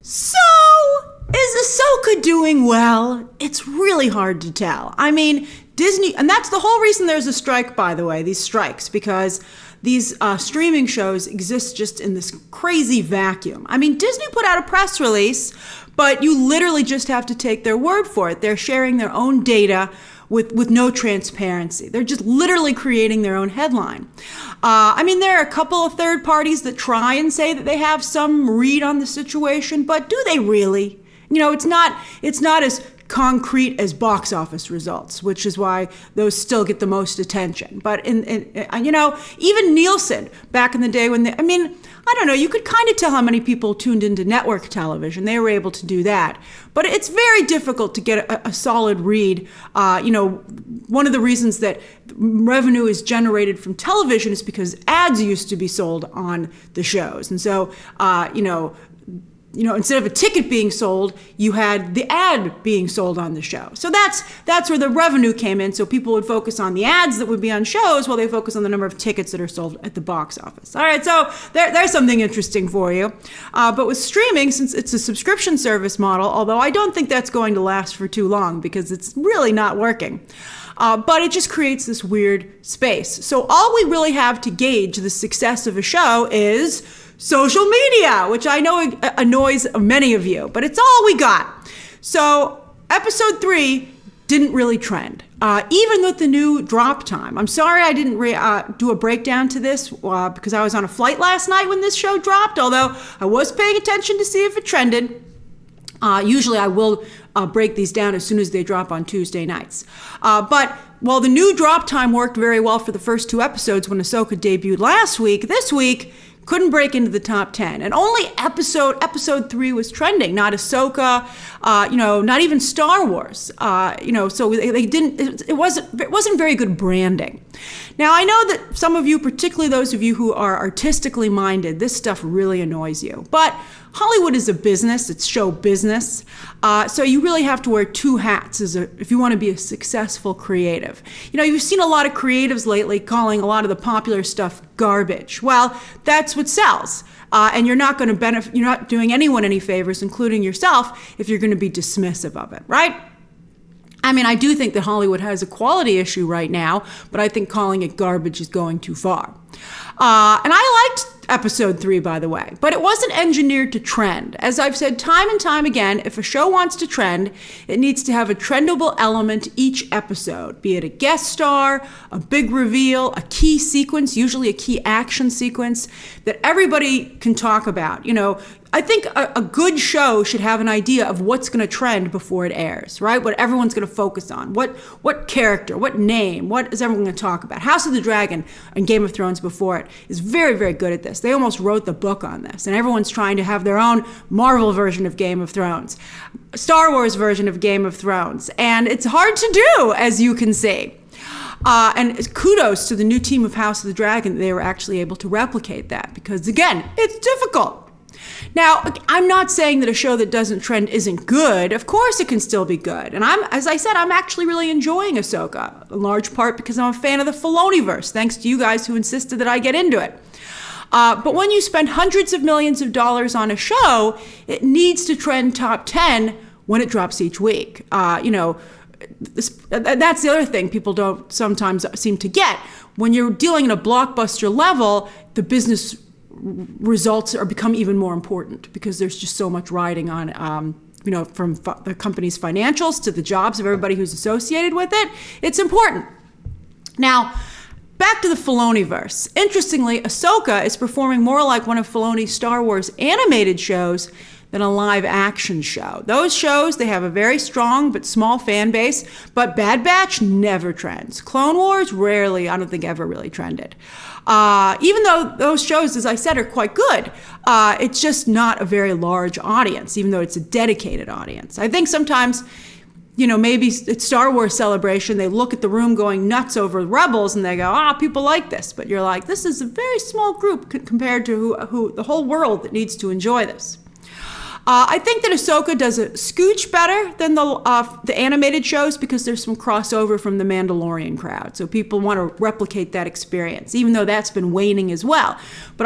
So, is Ahsoka doing well? It's really hard to tell. I mean, Disney, and that's the whole reason there's a strike, by the way, these strikes, because these streaming shows exist just in this crazy vacuum. I mean, Disney put out a press release, but you literally just have to take their word for it. They're sharing their own data with no transparency. They're just literally creating their own headline. I mean, there are a couple of third parties that try and say that they have some read on the situation, but do they really? You know, it's not as concrete as box office results, which is why those still get the most attention. But you know, even Nielsen back in the day when I don't know, you could kind of tell how many people tuned into network television. They were able to do that. But it's very difficult to get a solid read. You know, one of the reasons that revenue is generated from television is because ads used to be sold on the shows. And so, you know, instead of a ticket being sold, you had the ad being sold on the show. So that's where the revenue came in. So people would focus on the ads that would be on shows while they focus on the number of tickets that are sold at the box office. All right, so there's something interesting for you. But with streaming, since it's a subscription service model, although I don't think that's going to last for too long because it's really not working. But it just creates this weird space. So all we really have to gauge the success of a show is social media, which I know annoys many of you, but it's all we got. So episode 3 didn't really trend, even with the new drop time. I'm sorry I didn't do a breakdown to this because I was on a flight last night when this show dropped, although I was paying attention to see if it trended. Usually I will break these down as soon as they drop on Tuesday nights. But while the new drop time worked very well for the first 2 episodes when Ahsoka debuted last week, this week couldn't break into the top 10. And only episode 3 was trending, not Ahsoka, not even Star Wars. So they didn't, it wasn't very good branding. Now, I know that some of you, particularly those of you who are artistically minded, this stuff really annoys you. But Hollywood is a business, it's show business. So you really have to wear 2 hats if you want to be a successful creative. You know, you've seen a lot of creatives lately calling a lot of the popular stuff garbage. Well, that's what sells. And you're not going to benefit, you're not doing anyone any favors, including yourself, if you're going to be dismissive of it, right? I mean, I do think that Hollywood has a quality issue right now, but I think calling it garbage is going too far. And I liked episode 3, by the way, but it wasn't engineered to trend. As I've said time and time again, if a show wants to trend, it needs to have a trendable element each episode, be it a guest star, a big reveal, a key sequence, usually a key action sequence that everybody can talk about. You know, I think a good show should have an idea of what's going to trend before it airs, right? What everyone's going to focus on. What character, what name, what is everyone going to talk about? House of the Dragon and Game of Thrones before it is very, very good at this. They almost wrote the book on this, and everyone's trying to have their own Marvel version of Game of Thrones, Star Wars version of Game of Thrones, and it's hard to do, as you can see. And kudos to the new team of House of the Dragon. They were actually able to replicate that because, again, it's difficult. Now, I'm not saying that a show that doesn't trend isn't good. Of course it can still be good. And as I said, I'm actually really enjoying Ahsoka, in large part because I'm a fan of the Filoni-verse, thanks to you guys who insisted that I get into it. But when you spend hundreds of millions of dollars on a show, it needs to trend top 10 when it drops each week. That's the other thing people don't sometimes seem to get. When you're dealing at a blockbuster level, the business results become even more important because there's just so much riding on, from the company's financials to the jobs of everybody who's associated with it. It's important. Now, back to the Filoni-verse. Interestingly, Ahsoka is performing more like one of Filoni's Star Wars animated shows than a live action show. Those shows, they have a very strong but small fan base, but Bad Batch never trends. Clone Wars, rarely, I don't think ever really trended. Even though those shows, as I said, are quite good, it's just not a very large audience, even though it's a dedicated audience. I think sometimes, maybe it's Star Wars Celebration, they look at the room going nuts over Rebels and they go, people like this. But you're like, this is a very small group compared to who the whole world that needs to enjoy this. I think that Ahsoka does a scooch better than the animated shows because there's some crossover from the Mandalorian crowd. So people want to replicate that experience, even though that's been waning as well.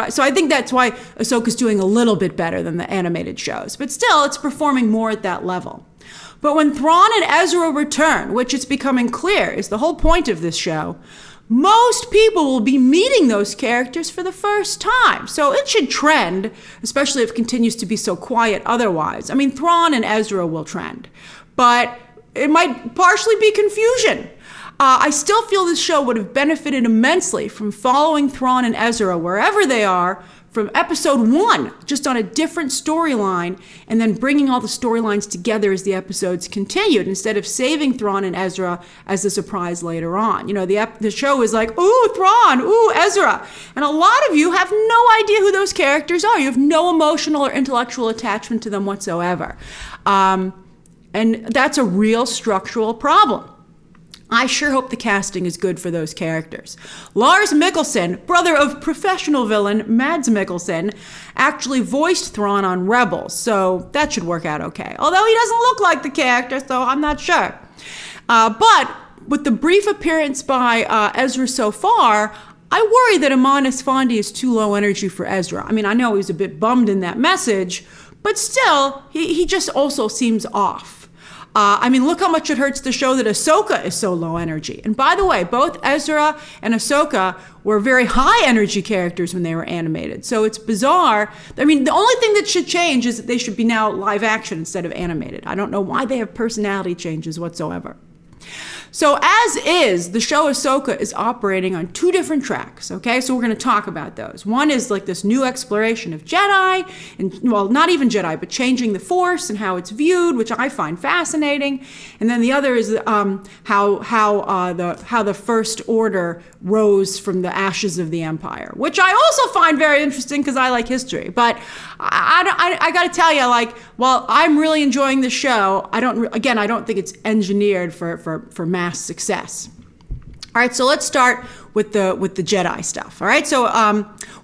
So I think that's why Ahsoka's doing a little bit better than the animated shows. But still, it's performing more at that level. But when Thrawn and Ezra return, which it's becoming clear is the whole point of this show, most people will be meeting those characters for the first time. So it should trend, especially if it continues to be so quiet otherwise. I mean, Thrawn and Ezra will trend, but it might partially be confusion. I still feel this show would have benefited immensely from following Thrawn and Ezra wherever they are from episode 1, just on a different storyline, and then bringing all the storylines together as the episodes continued, instead of saving Thrawn and Ezra as a surprise later on. You know, the show is like, ooh, Thrawn, ooh, Ezra. And a lot of you have no idea who those characters are. You have no emotional or intellectual attachment to them whatsoever. And that's a real structural problem. I sure hope the casting is good for those characters. Lars Mikkelsen, brother of professional villain Mads Mikkelsen, actually voiced Thrawn on Rebels, so that should work out okay. Although he doesn't look like the character, so I'm not sure. But with the brief appearance by Ezra so far, I worry that Amon Esfandi is too low energy for Ezra. I mean, I know he was a bit bummed in that message, but still, he just also seems off. I mean, look how much it hurts the show that Ahsoka is so low energy. And by the way, both Ezra and Ahsoka were very high energy characters when they were animated. So it's bizarre. I mean, the only thing that should change is that they should be now live action instead of animated. I don't know why they have personality changes whatsoever. So as is, the show Ahsoka is operating on 2 different tracks, okay? So we're going to talk about those. One is like this new exploration of Jedi, and well, not even Jedi, but changing the Force and how it's viewed, which I find fascinating. And then the other is how the First Order rose from the ashes of the Empire, which I also find very interesting because I like history. But I got to tell you, like, while I'm really enjoying the show, I don't think it's engineered for mass success. All right, so let's start with the Jedi stuff. All right, so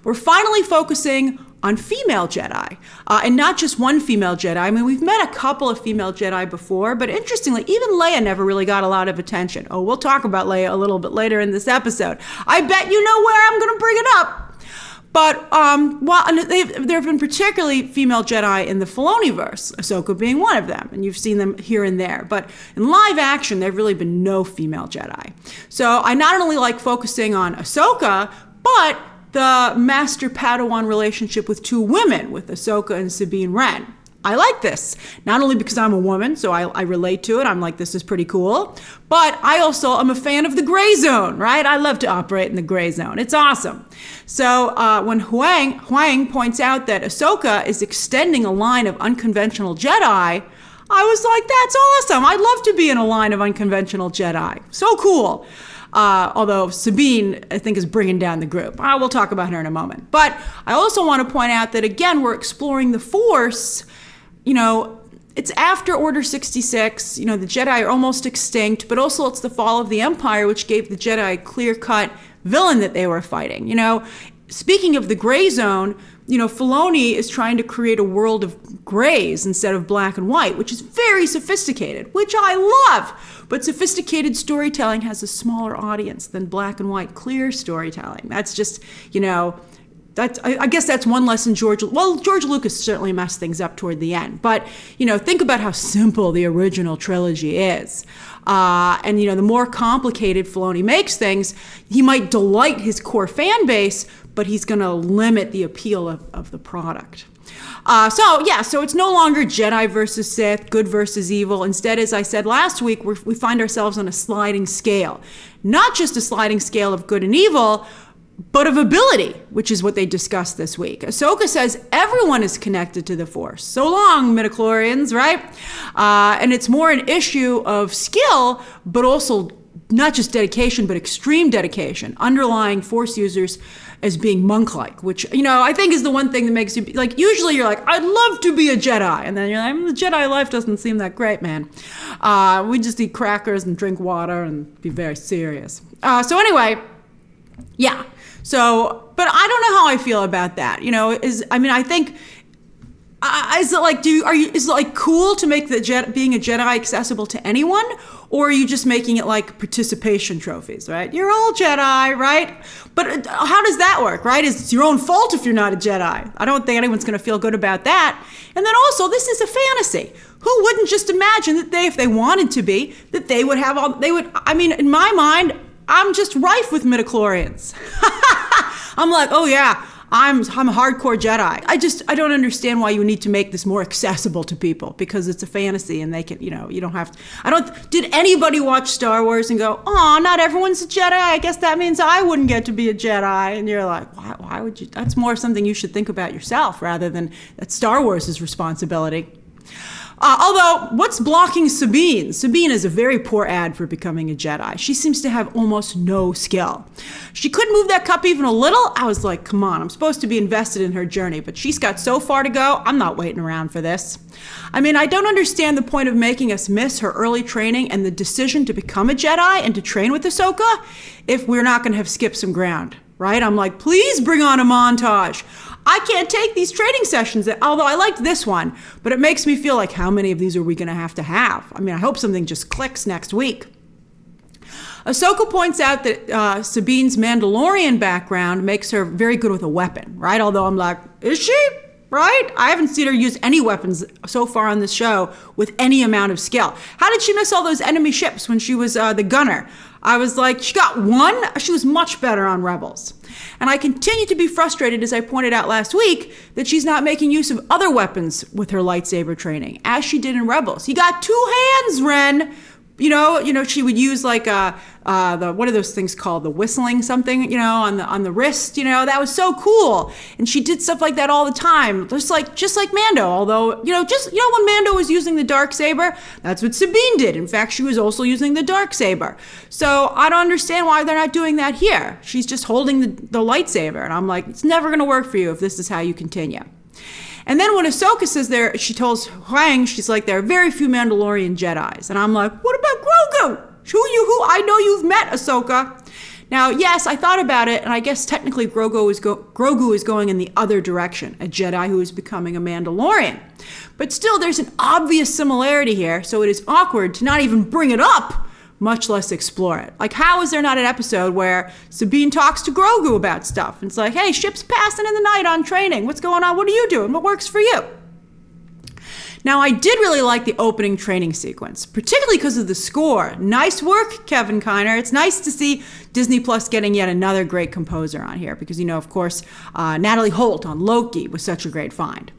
we're finally focusing on female Jedi, and not just one female Jedi. I mean, we've met a couple of female Jedi before, but interestingly, even Leia never really got a lot of attention. Oh, we'll talk about Leia a little bit later in this episode. I bet you know where I'm going to bring it up. But there have been particularly female Jedi in the Filoni-verse, Ahsoka being one of them, and you've seen them here and there. But in live action, there have really been no female Jedi. So I not only like focusing on Ahsoka, but the Master-Padawan relationship with 2 women, with Ahsoka and Sabine Wren. I like this, not only because I'm a woman, so I relate to it. I'm like, this is pretty cool. But I also am a fan of the gray zone, right? I love to operate in the gray zone. It's awesome. So when Huyang points out that Ahsoka is extending a line of unconventional Jedi, I was like, that's awesome. I'd love to be in a line of unconventional Jedi. So cool. Although Sabine, I think, is bringing down the group. We'll talk about her in a moment. But I also want to point out that, again, we're exploring the Force. You know, it's after Order 66. You know, the Jedi are almost extinct, but also it's the fall of the Empire, which gave the Jedi a clear-cut villain that they were fighting. You know, speaking of the gray zone, you know, Filoni is trying to create a world of grays instead of black and white, which is very sophisticated, which I love. But sophisticated storytelling has a smaller audience than black and white clear storytelling. That's just, you know, I guess that's one lesson George Lucas certainly messed things up toward the end. But, you know, think about how simple the original trilogy is. And, you know, the more complicated Filoni makes things, he might delight his core fan base, but he's going to limit the appeal of the product. So it's no longer Jedi versus Sith, good versus evil. Instead, as I said last week, we find ourselves on a sliding scale. Not just a sliding scale of good and evil, but of ability, which is what they discussed this week. Ahsoka says everyone is connected to the Force. So long, midichlorians, right? And it's more an issue of skill, but also not just dedication, but extreme dedication, underlying Force users as being monk-like, which, you know, I think is the one thing that makes you, like, usually you're like, I'd love to be a Jedi. And then you're like, the Jedi life doesn't seem that great, man. We just eat crackers and drink water and be very serious. So anyway, yeah. So, but I don't know how I feel about that. You know, I think Is it like, is it like cool to make being a Jedi accessible to anyone? Or are you just making it like participation trophies, right? You're all Jedi, right? But how does that work, right? It's your own fault if you're not a Jedi. I don't think anyone's going to feel good about that. And then also, this is a fantasy. Who wouldn't just imagine that if they wanted to be, that they would have I mean, in my mind, I'm just rife with midichlorians. I'm like, oh yeah, I'm a hardcore Jedi. I don't understand why you need to make this more accessible to people, because it's a fantasy and they can, you don't have to, did anybody watch Star Wars and go, oh, not everyone's a Jedi? I guess that means I wouldn't get to be a Jedi. And you're like, why would you? That's more something you should think about yourself rather than that's Star Wars' responsibility. Although, what's blocking Sabine? Sabine is a very poor ad for becoming a Jedi. She seems to have almost no skill. She couldn't move that cup even a little. I was like, come on, I'm supposed to be invested in her journey, but she's got so far to go, I'm not waiting around for this. I mean, I don't understand the point of making us miss her early training and the decision to become a Jedi and to train with Ahsoka if we're not going to have skipped some ground, right? I'm like, please bring on a montage. I can't take these training sessions, although I liked this one, but it makes me feel like how many of these are we going to have? I mean, I hope something just clicks next week. Ahsoka points out that Sabine's Mandalorian background makes her very good with a weapon, right? Although I'm like, is she? Right? I haven't seen her use any weapons so far on this show with any amount of skill. How did she miss all those enemy ships when she was the gunner? I was like, she got one? She was much better on Rebels. And I continue to be frustrated, as I pointed out last week, that she's not making use of other weapons with her lightsaber training, as she did in Rebels. You got two hands, Ren. You know, she would use like what are those things called? The whistling something, on the wrist. That was so cool. And she did stuff like that all the time, just like Mando. Although, when Mando was using the darksaber, that's what Sabine did. In fact, she was also using the darksaber. So I don't understand why they're not doing that here. She's just holding the lightsaber, and I'm like, it's never going to work for you if this is how you continue. And then when Ahsoka says she tells Huyang, she's like, there are very few Mandalorian Jedis. And I'm like, what about Grogu? Who I know you've met, Ahsoka. Now, yes, I thought about it, and I guess technically Grogu is going in the other direction, a Jedi who is becoming a Mandalorian. But still, there's an obvious similarity here, so it is awkward to not even bring it up, much less explore it. Like, how is there not an episode where Sabine talks to Grogu about stuff? And it's like, hey, ship's passing in the night on training. What's going on? What are you doing? What works for you? Now, I did really like the opening training sequence, particularly because of the score. Nice work, Kevin Kiner. It's nice to see Disney Plus getting yet another great composer on here because, of course, Natalie Holt on Loki was such a great find.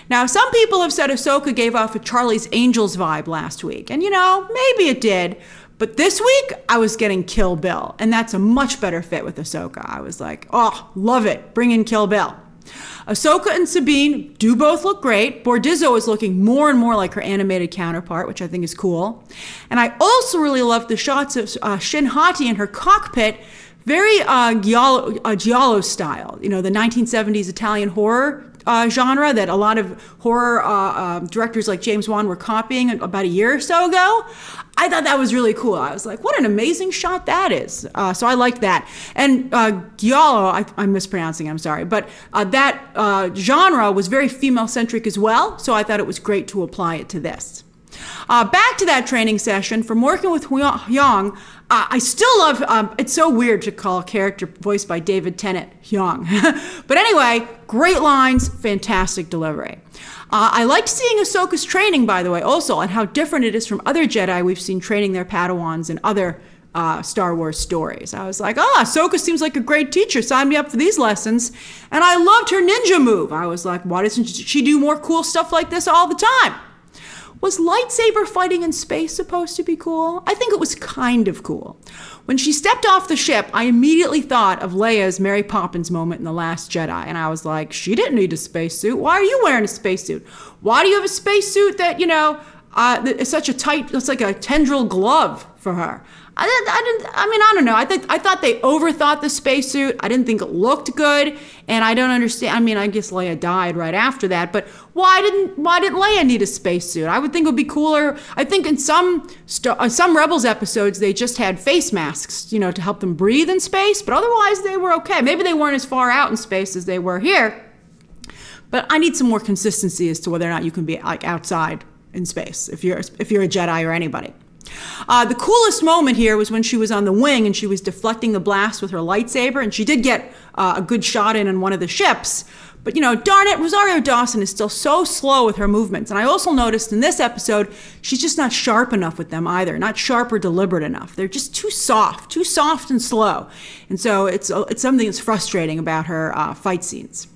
Now, some people have said Ahsoka gave off a Charlie's Angels vibe last week, and, maybe it did. But this week, I was getting Kill Bill, and that's a much better fit with Ahsoka. I was like, oh, love it. Bring in Kill Bill. Ahsoka and Sabine do both look great. Bordizzo is looking more and more like her animated counterpart, which I think is cool. And I also really love the shots of Shin Hati in her cockpit, very giallo style, the 1970s Italian horror genre that a lot of horror directors like James Wan were copying about a year or so ago. I thought that was really cool. I was like, what an amazing shot that is. So I liked that. And giallo, I'm mispronouncing, I'm sorry, but that genre was very female-centric as well, so I thought it was great to apply it to this. Back to that training session, from working with Huyang, I still love, it's so weird to call a character voiced by David Tennant Huyang. But anyway, great lines, fantastic delivery. I liked seeing Ahsoka's training, by the way, also, and how different it is from other Jedi we've seen training their Padawans in other Star Wars stories. I was like, Ahsoka seems like a great teacher. Sign me up for these lessons. And I loved her ninja move. I was like, why doesn't she do more cool stuff like this all the time? Was lightsaber fighting in space supposed to be cool? I think it was kind of cool. When she stepped off the ship, I immediately thought of Leia's Mary Poppins moment in The Last Jedi. And I was like, she didn't need a spacesuit. Why are you wearing a spacesuit? Why do you have a spacesuit that, is such a tight, it's like a tendril glove for her? I don't know. I thought they overthought the spacesuit. I didn't think it looked good, and I don't understand. I guess Leia died right after that, but why didn't Leia need a spacesuit? I would think it would be cooler. I think in some Rebels episodes they just had face masks, to help them breathe in space, but otherwise they were okay. Maybe they weren't as far out in space as they were here. But I need some more consistency as to whether or not you can be like outside in space if you're a Jedi or anybody. The coolest moment here was when she was on the wing and she was deflecting the blast with her lightsaber, and she did get a good shot in one of the ships. But, darn it, Rosario Dawson is still so slow with her movements. And I also noticed in this episode, she's just not sharp enough with them either, not sharp or deliberate enough. They're just too soft and slow. And so it's something that's frustrating about her fight scenes.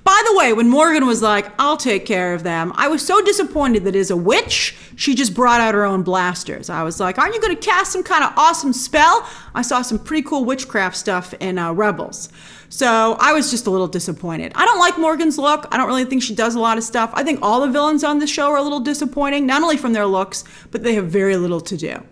By the way, when Morgan was like, I'll take care of them, I was so disappointed that as a witch, she just brought out her own blasters. I was like, aren't you going to cast some kind of awesome spell? I saw some pretty cool witchcraft stuff in Rebels. So I was just a little disappointed. I don't like Morgan's look. I don't really think she does a lot of stuff. I think all the villains on the show are a little disappointing, not only from their looks, but they have very little to do.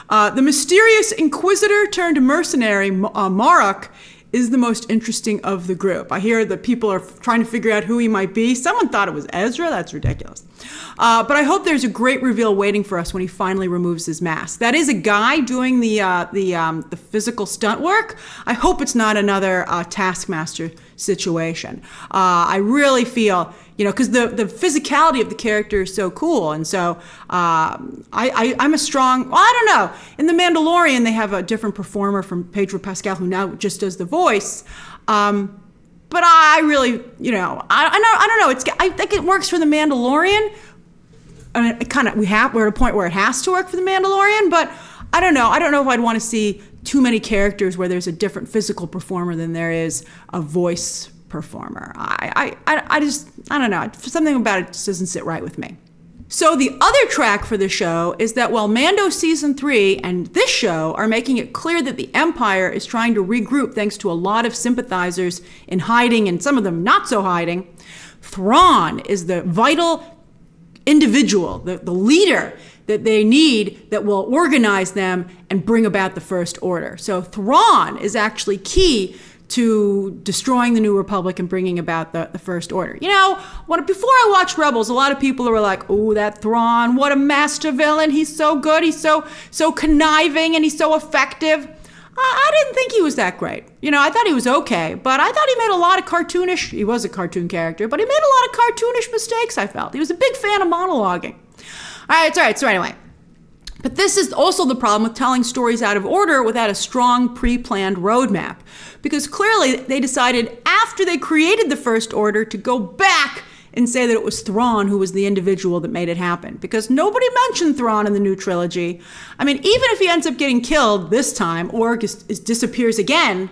The mysterious Inquisitor turned mercenary, Marok, is the most interesting of the group. I hear that people are trying to figure out who he might be. Someone thought it was Ezra. That's ridiculous. But I hope there's a great reveal waiting for us when he finally removes his mask. That is a guy doing the physical stunt work. I hope it's not another Taskmaster situation. I really feel, because the physicality of the character is so cool. And so I'm a strong, I don't know. In The Mandalorian, they have a different performer from Pedro Pascal who now just does the voice. But I really, I don't know. I think it works for The Mandalorian. I mean, we're at a point where it has to work for The Mandalorian, but I don't know. I don't know if I'd want to see too many characters where there's a different physical performer than there is a voice performer. I don't know. Something about it just doesn't sit right with me. So the other track for the show is that while Mando Season 3 and this show are making it clear that the Empire is trying to regroup thanks to a lot of sympathizers in hiding and some of them not so hiding, Thrawn is the vital individual, the leader that they need that will organize them and bring about the First Order. So Thrawn is actually key to destroying the New Republic and bringing about the First Order. Before I watched Rebels, a lot of people were like, oh, that Thrawn, what a master villain. He's so good. He's so conniving and he's so effective. I didn't think he was that great. I thought he was okay, but I thought he made a lot of he was a cartoon character, but he made a lot of cartoonish mistakes, I felt. He was a big fan of monologuing. All right, so anyway. But this is also the problem with telling stories out of order without a strong pre-planned roadmap. Because clearly they decided after they created the First Order to go back and say that it was Thrawn who was the individual that made it happen. Because nobody mentioned Thrawn in the new trilogy. I mean, even if he ends up getting killed this time or disappears again,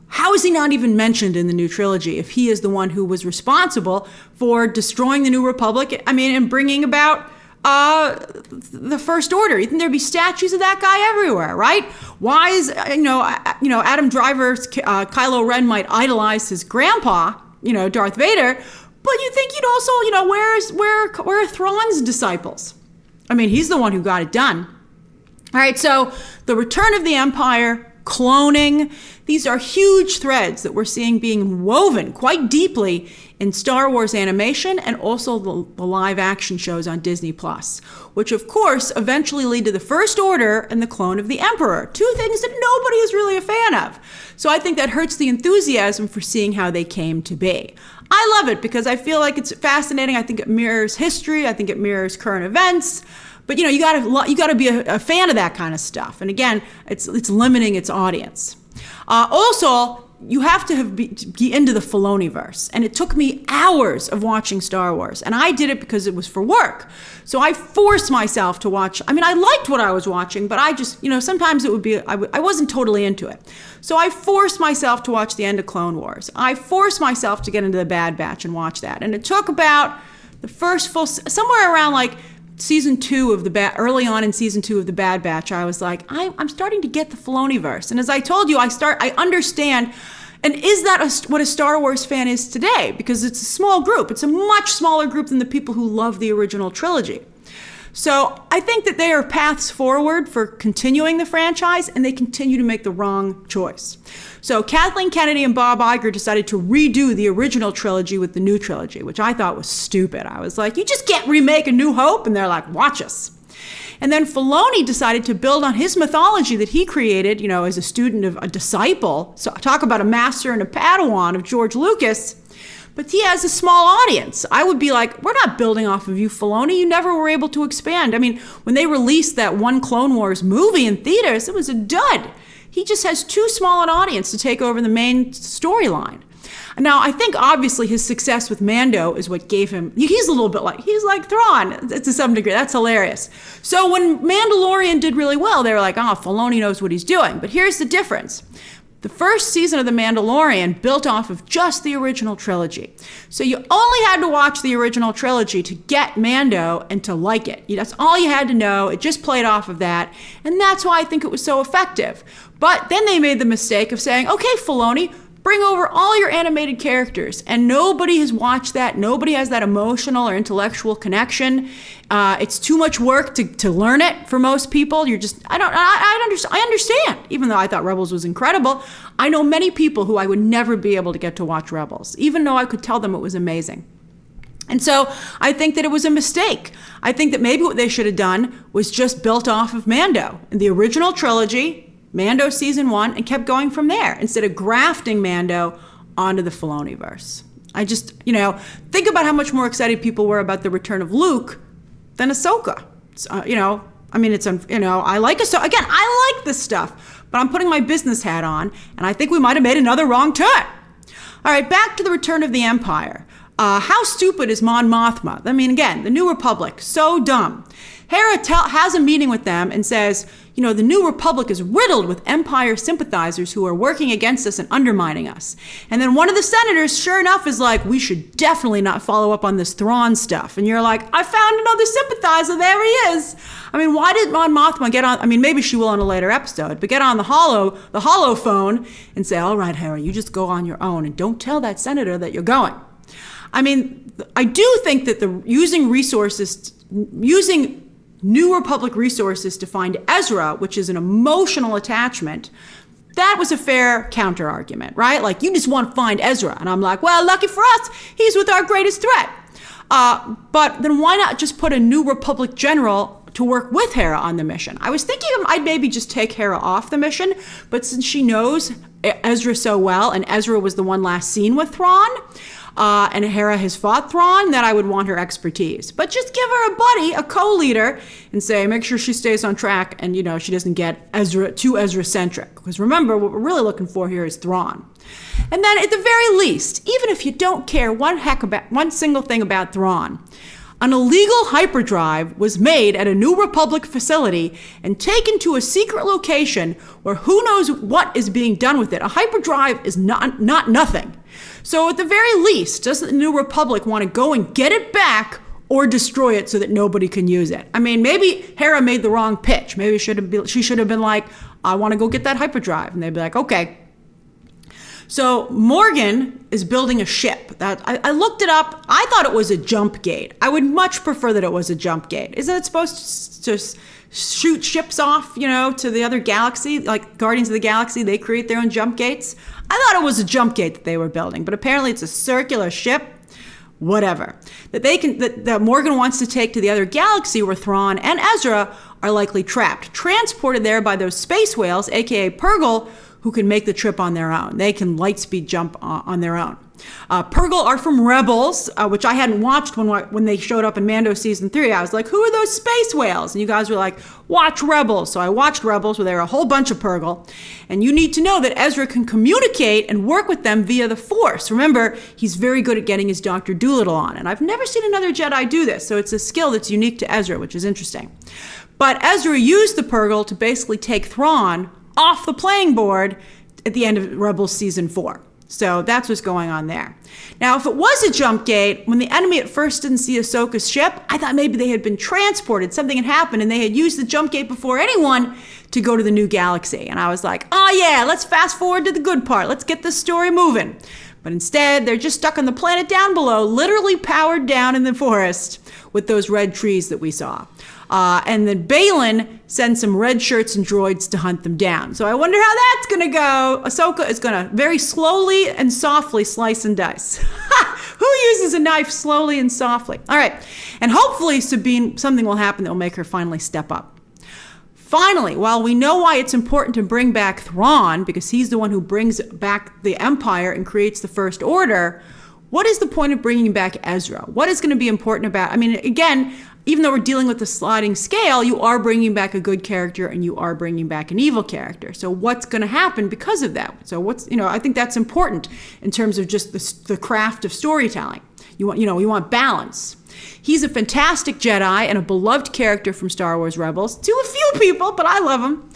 how is he not even mentioned in the new trilogy if he is the one who was responsible for destroying the New Republic, and bringing about the First Order? You think there'd be statues of that guy everywhere, right? Why is, Adam Driver's Kylo Ren might idolize his grandpa, Darth Vader, but you think you'd also, where are Thrawn's disciples? I mean, he's the one who got it done. All right, so the return of the Empire, cloning, these are huge threads that we're seeing being woven quite deeply in Star Wars animation and also the live action shows on Disney+, which of course eventually lead to the First Order and the clone of the Emperor, two things that nobody is really a fan of. So I think that hurts the enthusiasm for seeing how they came to be. I love it because I feel like it's fascinating. I think it mirrors history. I think it mirrors current events. But you gotta be a fan of that kind of stuff. And again, it's limiting its audience. Also, you have to be into the Filoni-verse. And it took me hours of watching Star Wars. And I did it because it was for work. So I forced myself to watch. I liked what I was watching, but I just, sometimes it would be, I wasn't totally into it. So I forced myself to watch the end of Clone Wars. I forced myself to get into the Bad Batch and watch that. And it took about the first somewhere around season 2 of early on in season 2 of the Bad Batch, I was like, I'm starting to get the Filoni-verse. And as I told you, I understand. And is that what a Star Wars fan is today? Because it's a small group. It's a much smaller group than the people who love the original trilogy. So I think that there are paths forward for continuing the franchise, and they continue to make the wrong choice. So Kathleen Kennedy and Bob Iger decided to redo the original trilogy with the new trilogy, which I thought was stupid. I was like, you just can't remake A New Hope? And they're like, watch us. And then Filoni decided to build on his mythology that he created, as a student of a disciple. So talk about a master and a Padawan of George Lucas. but he has a small audience. I would be like, we're not building off of you, Filoni. You never were able to expand. I mean, when they released that one Clone Wars movie in theaters, it was a dud. He just has too small an audience to take over the main storyline. Now, I think obviously his success with Mando is what gave him, he's like Thrawn to some degree. That's hilarious. So when Mandalorian did really well, they were like, oh, Filoni knows what he's doing. But here's the difference. The first season of The Mandalorian built off of just the original trilogy. So you only had to watch the original trilogy to get Mando and to like it. That's all you had to know. It just played off of that. And that's why I think it was so effective. But then they made the mistake of saying, okay, Filoni, bring over all your animated characters. And nobody has watched that. Nobody has that emotional or intellectual connection. It's too much work to learn it for most people. I understand. Even though I thought Rebels was incredible, I know many people who I would never be able to get to watch Rebels, even though I could tell them it was amazing. And so I think that it was a mistake. I think that maybe what they should have done was just built off of Mando in the original trilogy, Mando season 1, and kept going from there instead of grafting Mando onto the Filoniverse. I just, think about how much more excited people were about the return of Luke than Ahsoka. I like Ahsoka. Again, I like this stuff, but I'm putting my business hat on, and I think we might have made another wrong turn. All right, back to the Return of the Empire. How stupid is Mon Mothma? I mean, again, the New Republic, so dumb. Hera has a meeting with them and says, the New Republic is riddled with Empire sympathizers who are working against us and undermining us. And then one of the senators, sure enough, is like, we should definitely not follow up on this Thrawn stuff. And you're like, I found another sympathizer. There he is. I mean, why did Mon Mothma get on? I mean, maybe she will in a later episode, but get on the holo phone and say, all right, Hera, you just go on your own and don't tell that senator that you're going. I mean, I do think that using New Republic resources to find Ezra, which is an emotional attachment, that was a fair counter argument, right? Like, you just want to find Ezra. And I'm like, well, lucky for us, he's with our greatest threat. But then why not just put a New Republic general to work with Hera on the mission? I was thinking I'd maybe just take Hera off the mission, but since she knows Ezra so well, and Ezra was the one last seen with Thrawn, and Hera has fought Thrawn, that I would want her expertise. But just give her a buddy, a co-leader, and say, make sure she stays on track and, she doesn't get too Ezra-centric. Because remember, what we're really looking for here is Thrawn. And then at the very least, even if you don't care one single thing about Thrawn, an illegal hyperdrive was made at a New Republic facility and taken to a secret location where who knows what is being done with it. A hyperdrive is not nothing. So at the very least, doesn't the New Republic want to go and get it back or destroy it so that nobody can use it? I mean, maybe Hera made the wrong pitch. Maybe she should have been like, I want to go get that hyperdrive. And they'd be like, okay. So Morgan is building a ship. I looked it up. I thought it was a jump gate. I would much prefer that it was a jump gate. Isn't it supposed to shoot ships off, to the other galaxy? Like Guardians of the Galaxy, they create their own jump gates. I thought it was a jump gate that they were building, but apparently it's a circular ship. Whatever. That Morgan wants to take to the other galaxy where Thrawn and Ezra are likely trapped, transported there by those space whales, aka Purrgil, who can make the trip on their own. They can light speed jump on their own. Purrgil are from Rebels, which I hadn't watched when they showed up in Mando season 3. I was like, who are those space whales? And you guys were like, watch Rebels. So I watched Rebels, where there are a whole bunch of Purrgil. And you need to know that Ezra can communicate and work with them via the Force. Remember, he's very good at getting his Dr. Doolittle on. And I've never seen another Jedi do this. So it's a skill that's unique to Ezra, which is interesting. But Ezra used the Purrgil to basically take Thrawn off the playing board at the end of Rebels season 4. So that's what's going on there. Now, if it was a jump gate, when the enemy at first didn't see Ahsoka's ship, I thought maybe they had been transported, something had happened, and they had used the jump gate before anyone to go to the new galaxy. And I was like, oh yeah, let's fast forward to the good part. Let's get this story moving. But instead, they're just stuck on the planet down below, literally powered down in the forest with those red trees that we saw. And then Baylan sends some red shirts and droids to hunt them down. So I wonder how that's going to go. Ahsoka is going to very slowly and softly slice and dice. Who uses a knife slowly and softly? All right. And hopefully something will happen that will make her finally step up. Finally, while we know why it's important to bring back Thrawn, because he's the one who brings back the Empire and creates the First Order, what is the point of bringing back Ezra? What is going to be important about, I mean, again, even though we're dealing with the sliding scale, you are bringing back a good character and you are bringing back an evil character. So what's going to happen because of that? So I think that's important in terms of just the craft of storytelling. You want balance. He's a fantastic Jedi and a beloved character from Star Wars Rebels to a few people, but I love him.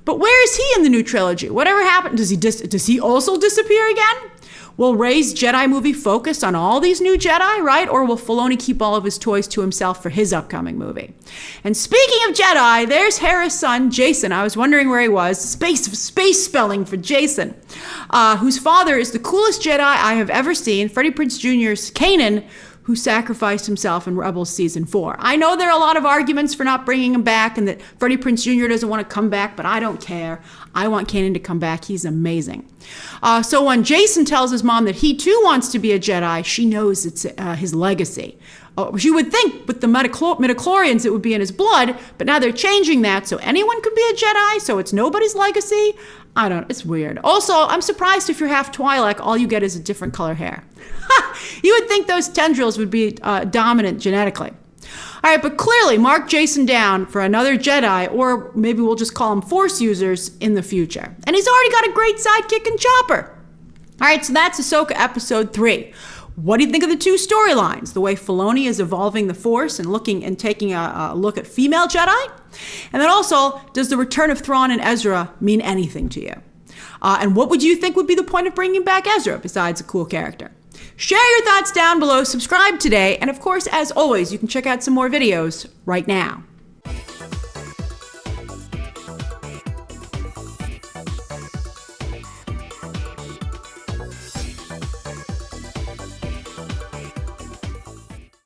But where is he in the new trilogy? Whatever happened, does he also disappear again? Will Rey's Jedi movie focus on all these new Jedi, right? Or will Filoni keep all of his toys to himself for his upcoming movie? And speaking of Jedi, there's Hera's son, Jacen. I was wondering where he was. Space spelling for Jacen, whose father is the coolest Jedi I have ever seen, Freddie Prinze Jr.'s Kanan, who sacrificed himself in Rebels Season 4. I know there are a lot of arguments for not bringing him back and that Freddie Prinze Jr. doesn't want to come back, but I don't care. I want Kanan to come back. He's amazing. So when Jacen tells his mom that he too wants to be a Jedi, she knows it's his legacy. She would think with the midichlorians it would be in his blood, but now they're changing that so anyone could be a Jedi, so it's nobody's legacy. It's weird. Also, I'm surprised if you're half Twi'lek, all you get is a different color hair. You would think those tendrils would be dominant genetically. All right, but clearly mark Jacen down for another Jedi, or maybe we'll just call him Force users in the future. And he's already got a great sidekick in Chopper. All right, so that's Ahsoka Episode 3. What do you think of the two storylines? The way Filoni is evolving the Force and taking a look at female Jedi? And then also, does the return of Thrawn and Ezra mean anything to you? And what would you think would be the point of bringing back Ezra besides a cool character? Share your thoughts down below, subscribe today, and of course, as always, you can check out some more videos right now.